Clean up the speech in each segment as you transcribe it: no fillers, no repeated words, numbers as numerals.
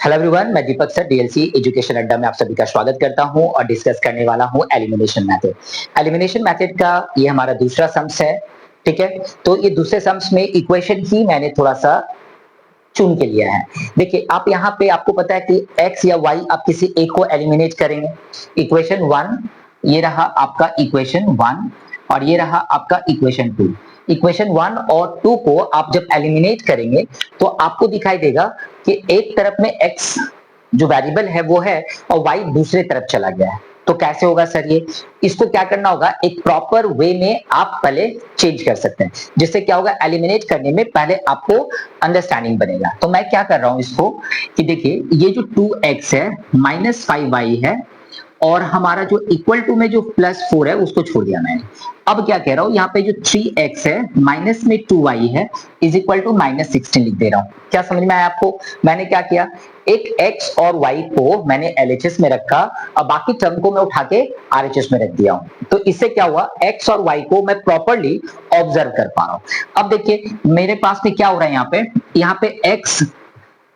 Hello everyone, मैं दीपक sir DLC education अड्डा में आप सभी का स्वागत करता हूं और डिस्कस करने वाला हूं एलिमिनेशन मेथड। एलिमिनेशन मेथड का ये हमारा दूसरा सम्स है, ठीक है। तो ये दूसरे सम्स में इक्वेशन ही मैंने थोड़ा सा चुन के लिया है। देखिए आप यहाँ पे आपको पता है कि x या y आप किसी एक को एलिमिनेट करेंगे। इक्वेशन 1 ये रहा आपका इक्वेशन 1 और ये रहा आपका इक्वेशन 2। इक्वेशन 1 और 2 को आप जब एलिमिनेट करेंगे तो आपको दिखाई देगा कि एक तरफ में x जो वेरिएबल है वो है और y दूसरे तरफ चला गया है। तो कैसे होगा सर ये? इसको क्या करना होगा, एक प्रॉपर वे में आप पहले चेंज कर सकते हैं, जिससे क्या होगा, एलिमिनेट करने में पहले आपको अंडरस्टैंडिंग बनेगा। तो मैं क्या कर रहा हूं इसको कि देखिए ये जो 2x है माइनस 5y है और हमारा जो इक्वल टू में जो +4 है उसको छोड़ दिया मैंने। अब क्या कह रहा हूं, यहाँ पे जो 3x है माइनस में 2y है इज इक्वल टू -16 लिख दे रहा हूं। क्या समझ में आया आपको? मैंने क्या किया, एक x और y को मैंने LHS में रखा और बाकी टर्म को मैं उठा के RHS में रख दिया हूं। तो इससे क्या हुआ, x और y को मैं प्रॉपर्ली ऑब्जर्व कर पा रहा हूं। अब देखिए मेरे पास में क्या हो रहा है, यहाँ पे x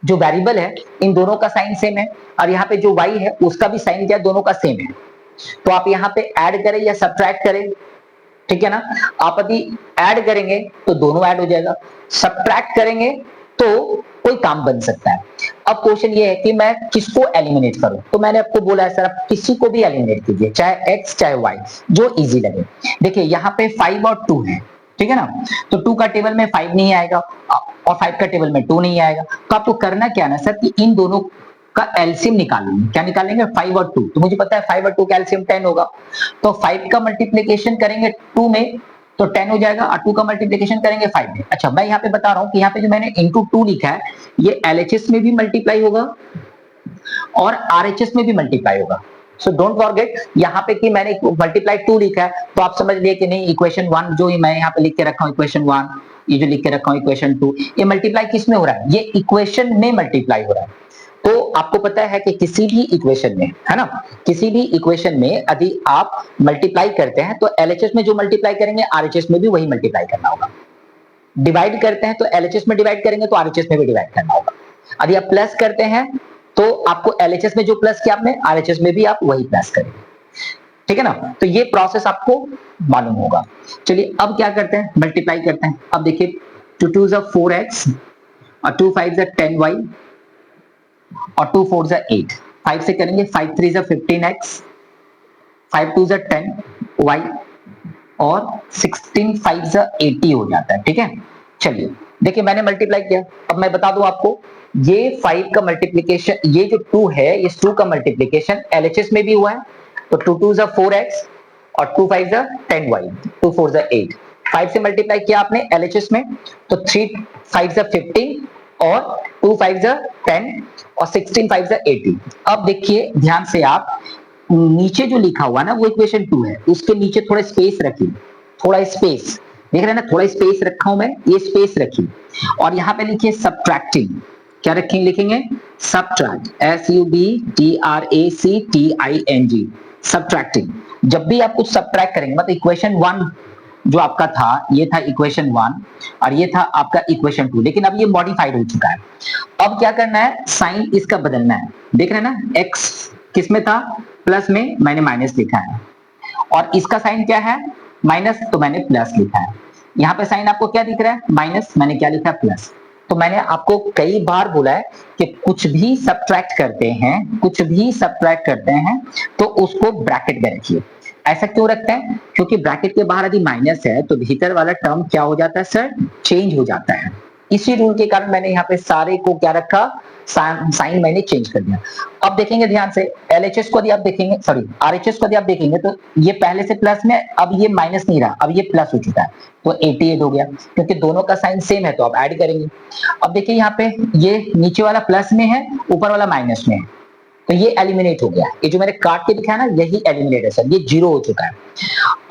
जो वेरिएबल है इन दोनों का साइन सेम है और यहाँ पे जो y है उसका भी साइन क्या, दोनों का सेम है। तो आप यहाँ पे ऐड करें या सब्ट्रैक्ट करें, ठीक है ना। आप यदि ऐड करेंगे तो दोनों ऐड हो जाएगा, सब्ट्रैक्ट करेंगे तो कोई काम बन सकता है। अब क्वेश्चन ये है कि मैं किसको एलिमिनेट करूं, तो मैंने आपको बोला है सर आप किसी को भी एलिमिनेट कीजिए, चाहे x चाहे y, जो इजी लगे। देखिए यहाँ पे 5 और 2 है, ठीक है ना। तो 2 का टेबल में 5 नहीं आएगा और 5 का टेबल में 2 नहीं आएगा। तो आपको करना क्या है ना सर, कि इन दोनों का एलसीएम निकालेंगे। क्या निकालेंगे? 5 और 2। तो मुझे पता है 5 और 2 का एलसीएम 10 होगा। तो 5 का मल्टीप्लिकेशन करेंगे 2 में तो 10 हो जाएगा और 2 का मल्टीप्लिकेशन करेंगे 5 में। अच्छा मैं यहाँ पे बता रहा हूँ कि यहाँ पे जो मैंने इंटू 2 लिखा है ये एलएचएस में भी मल्टीप्लाई होगा और आरएचएस में भी मल्टीप्लाई होगा। सो डोंट फॉरगेट यहाँ पे कि मैंने मल्टीप्लाई 2 लिखा है तो आप समझ लिए कि नहीं इक्वेशन 1 जो मैं यहाँ पे लिख के रखा हूँ इक्वेशन 1, ये जो लिख के रखा हूँ इक्वेशन 2, ये मल्टीप्लाई किस में हो रहा है? ये इक्वेशन में मल्टीप्लाई हो रहा है। तो आपको पता है कि किसी भी इक्वेशन में, है ना, किसी भी इक्वेशन में यदि आप मल्टीप्लाई करते हैं तो एलएचएस में जो मल्टीप्लाई करेंगे आरएचएस में भी वही मल्टीप्लाई करना होगा। डिवाइड करते हैं तो एलएचएस में डिवाइड करेंगे तो आरएचएस में भी डिवाइड करना होगा। यदि आप प्लस करते हैं तो आपको एलएचएस में जो प्लस किया आपने आरएचएस में भी आप वही प्लस करेंगे, ठीक है ना। तो ये प्रोसेस आपको मालूम होगा। चलिए अब क्या करते हैं, मल्टीप्लाई करते हैं। अब देखिए 2 2 is 4x और 2 5 is 10y और 2 4 is 8। 5 से करेंगे 5 3 is 15x, 5 2 is 10y और 16 5 is 80 हो जाता है, ठीक है। चलिए देखिए मैंने मल्टीप्लाई किया। अब मैं बता दूं आपको, ये 5 का मल्टीप्लिकेशन, ये जो 2 है इस 2 का मल्टीप्लिकेशन एलएचएस में भी हुआ है। तो 2 2 is 4x और 2 5 is 10y, 2 4 is 8। 5 से मल्टीप्लाई किया आपने एलएचएस में तो 3 5 is 15 और 2 5 is 10 और 16 5 is 80। अब देखिए ध्यान से आप नीचे जो लिखा हुआ ना वो इक्वेशन 2 है, उसके नीचे थोड़ा स्पेस रखिए, थोड़ा स्पेस देख रहे हैं ना, थोड़ा स्पेस रखा हूं मैं, ये स्पेस रखिए और यहाँ पे लिखिए सब्ट्रैक्टिंग। क्या रखेंगे? लिखेंगे सब्ट्रैक्ट, SUBTRACTING, सब्ट्रैक्टिंग। जब भी आप कुछ सब्ट्रैक्ट करेंगे, मतलब इक्वेशन 1 जो आपका था ये था इक्वेशन 1 और ये था आपका इक्वेशन 2, लेकिन अब ये मॉडिफाइड हो चुका है। अब क्या करना है, साइन इसका बदलना है। देख रहे हैं ना, x किस में था? प्लस में, मैंने माइनस लिखा है और इसका साइन क्या है? माइनस, तो मैंने प्लस लिखा है। यहाँ पे साइन आपको क्या दिख रहा है? माइनस, मैंने क्या लिखा? प्लस। तो मैंने आपको कई बार बोला है कि कुछ भी सब्ट्रैक्ट करते हैं, कुछ भी सब्ट्रैक्ट करते हैं तो उसको ब्रैकेट में रखिए। ऐसा क्यों रखते हैं? क्योंकि ब्रैकेट के बाहर यदि माइनस है तो भीतर वाला टर्म क्या हो जाता है सर? चेंज हो जाता है। इसी रूल के कारण मैंने यहाँ पे सारे को क्या रखा? साइन मैंने चेंज कर दिया। अब देखेंगे ध्यान से, एलएचएस को यदि आप देखेंगे, सॉरी आरएचएस को यदि आप देखेंगे तो ये पहले से प्लस में, अब ये माइनस नहीं रहा, अब ये प्लस हो चुका है तो 88 हो गया, क्योंकि दोनों का साइन सेम है तो आप ऐड करेंगे। अब देखिए यहाँ पे ये नीचे वाला प्लस में है, ऊपर वाला माइनस में है, तो ये एलिमिनेट हो गया। ये जो मैंने काट के दिखाया ना यही एलिमिनेट है सर, ये 0 हो चुका है।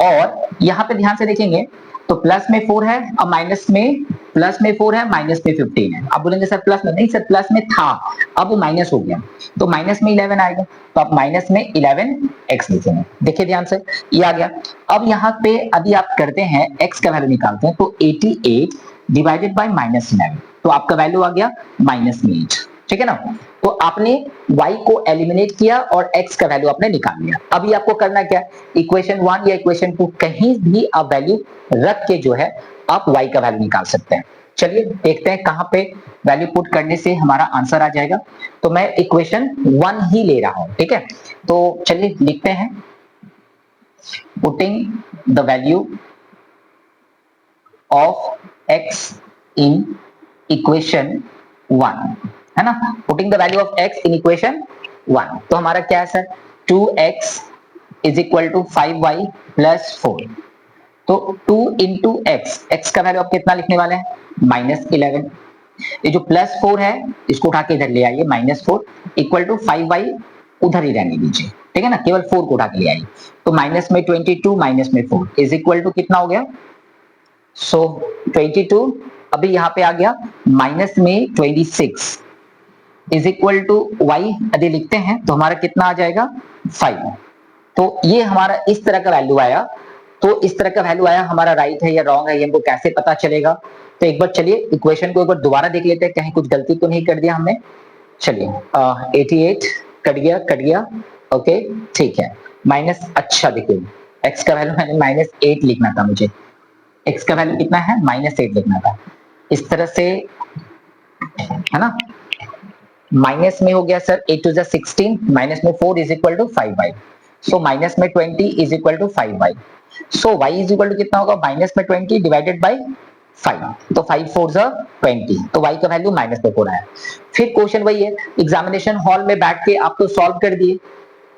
और यहाँ पे ध्यान से देखेंगे तो प्लस में 4 है और माइनस में, प्लस में 4 है माइनस में 15 है। अब बोलेंगे सर प्लस में, नहीं सर प्लस में था अब वो माइनस हो गया तो माइनस में 11 आएगा, तो आप माइनस में 11x लिखेंगे। देखिए ध्यान से ये आ गया। अब यहाँ पे यदि आप करते हैं x का वैल्यू निकालते हैं तो 88 डिवाइडेड बाय -11, तो आपका वैल्यू आ गया -8। ठीक है ना। तो आपने y को एलिमिनेट किया और x का वैल्यू आपने निकाल लिया। अभी आपको करना क्या है, इक्वेशन 1 या इक्वेशन 2 कहीं भी आप वैल्यू रख के जो है आप y का वैल्यू निकाल सकते हैं। चलिए देखते हैं कहां पे वैल्यू पुट करने से हमारा आंसर आ जाएगा। तो मैं इक्वेशन 1 ही ले रहा हूं, ठीक है। तो चलिए लिखते हैं, putting the value of x in equation 1, है ना। Putting the value of x in equation 1, तो हमारा क्या है sir, 2x is equal to 5y plus 4। तो 2 इंटू x का वैल्यू आप कितना लिखने वाले हैं, -11। ये जो प्लस 4 है इसको उठा के इधर ले आइए, -4 इक्वल टू 5y उधर ही रहने दीजिए, ठीक है ना, केवल 4 को उठा के ले आइए। तो माइनस में 22 माइनस में 4 इज इक्वल टू कितना हो गया, सो 22 अभी यहां पे आ गया, माइनस में 26 इज इक्वल टू y यदि लिखते हैं तो हमारा कितना आ जाएगा 5। तो ये हमारा इस तरह का वैल्यू आया। तो इस तरह का वैल्यू आया, हमारा राइट है या रॉन्ग है ये हमको कैसे पता चलेगा। तो एक बार चलिए इक्वेशन को एक बार दोबारा देख लेते हैं, कहीं कुछ गलती तो नहीं कर दिया हमने। चलिए 88 कट गया, ओके ठीक है। माइनस, अच्छा देखिए x का वैल्यू मैंने -8 लिखना था, मुझे x का वैल्यू कितना है -8 लिखना था, इस तरह से, है ना। माइनस में हो गया सर 8 टू 16, माइनस में 4 is equal to 5y, so minus में 20 is equal to 5y। So y is equal to कितना होगा, माइनस में 20 डिवाइडेड बाई 5, तो 5 4 20, तो y का वैल्यू -4 आया। फिर क्वेश्चन वही है, एग्जामिनेशन हॉल में बैठ के आप तो सॉल्व कर दिए,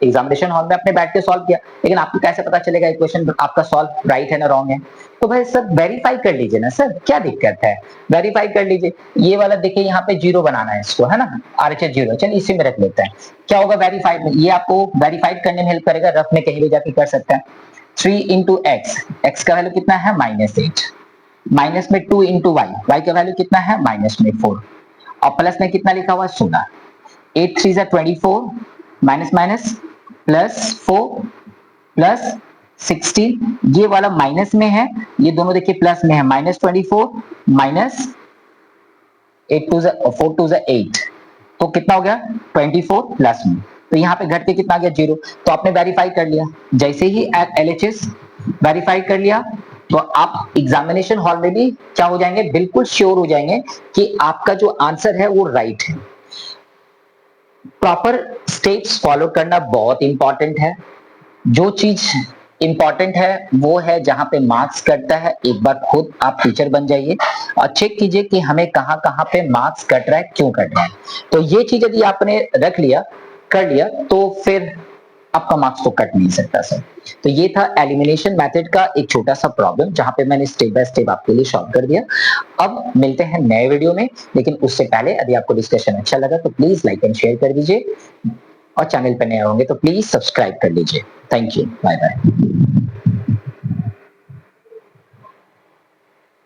एग्जामिनेशन हॉल में आपने बैठ के सॉल्व किया, लेकिन आपको कैसे पता चलेगा इक्वेशन आपका सॉल्व राइट है ना रॉन्ग है। तो भाई सर वेरीफाई कर लीजिए ना सर, क्या दिक्कत है, वेरीफाई कर लीजिए। ये वाला देखिए यहाँ पे जीरो बनाना है इसको, है ना, RHS जीरो, चलिए इसी में रख लेते हैं। क्या होगा वेरीफाइड में, ये आपको वेरीफाइड करने में हेल्प करेगा, रफ में कहीं भी जाके कर सकते हैं। 3 इंटू एक्स का वैल्यू कितना है -8, माइनस में 2 इंटू वाई का वैल्यू कितना है -4, और प्लस में कितना लिखा हुआ है 16, 8 3 24, माइनस माइनस प्लस 4 प्लस 16, ये वाला माइनस में है, ये दोनों देखिए प्लस में है, -24 माइनस 8 2 4 2 8, तो कितना हो गया 24 प्लस में, तो यहाँ पे घट के कितना आ गया 0। तो आपने वेरीफाई कर लिया, जैसे ही LHS वेरीफाई कर लिया तो आप एग्जामिनेशन हॉल में भी क्या हो जाएंगे, बिल्कुल श्योर हो जाएंगे कि आपका जो आंसर है वो राइट है। प्रॉपर स्टेप्स फॉलो करना बहुत इंपॉर्टेंट है। जो चीज इंपॉर्टेंट है वो है जहां पे मार्क्स कटता है, एक बार खुद आप टीचर बन जाइए और चेक कीजिए कि हमें कहां कहां पे मार्क्स कट रहा है, क्यों कट रहा है। तो ये चीज यदि आपने रख लिया, कर लिया, तो फिर आपका मार्क्स तो कट नहीं सकता सर। तो ये था एलिमिनेशन मेथड का एक छोटा सा प्रॉब्लम, जहां पे मैंने स्टेप बाय स्टेप आपके लिए सॉल्व कर दिया। अब मिलते हैं नए वीडियो में, लेकिन उससे पहले यदि आपको डिस्कशन अच्छा लगा तो प्लीज लाइक एंड शेयर कर दीजिए, और चैनल पर नए होंगे तो प्लीज सब्सक्राइब कर लीजिए। Thank you, bye bye.